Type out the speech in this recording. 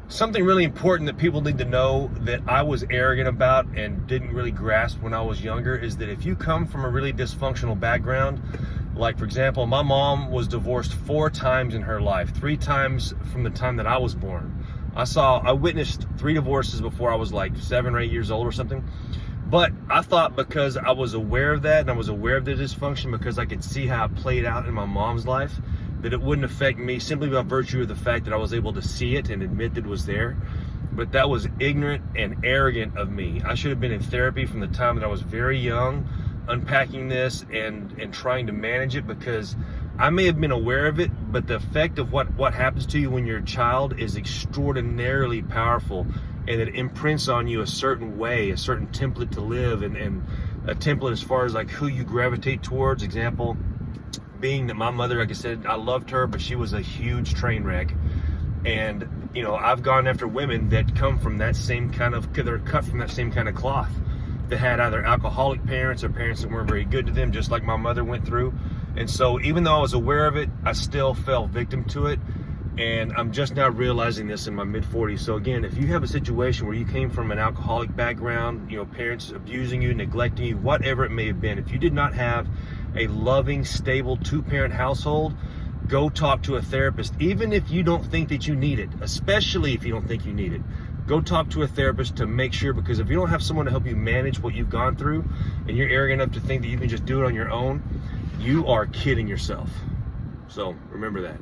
Something really important that people need to know that I was arrogant about and didn't really grasp when I was younger is that if you come from a really dysfunctional background, like for example, my mom was divorced 4 times in her life, 3 times from the time that I was born. I witnessed 3 divorces before I was like 7 or 8 years old or something. But I thought because I was aware of that and I was aware of the dysfunction because I could see how it played out in my mom's life, that it wouldn't affect me simply by virtue of the fact that I was able to see it and admit that it was there. But that was ignorant and arrogant of me. I should have been in therapy from the time that I was very young, unpacking this and trying to manage it, because I may have been aware of it, but the effect of what happens to you when you're a child is extraordinarily powerful, and it imprints on you a certain way, a certain template to live, and a template as far as like who you gravitate towards. Example being that my mother, like I said, I loved her, but she was a huge train wreck. And, you know, I've gone after women that come from that same kind of, they're cut from that same kind of cloth, that had either alcoholic parents or parents that weren't very good to them, just like my mother went through. And so even though I was aware of it, I still fell victim to it. And I'm just now realizing this in my mid-40s. So again, if you have a situation where you came from an alcoholic background, you know, parents abusing you, neglecting you, whatever it may have been, if you did not have a loving, stable 2-parent household, go talk to a therapist, even if you don't think that you need it, especially if you don't think you need it. Go talk to a therapist to make sure, because if you don't have someone to help you manage what you've gone through and you're arrogant enough to think that you can just do it on your own, you are kidding yourself. So remember that.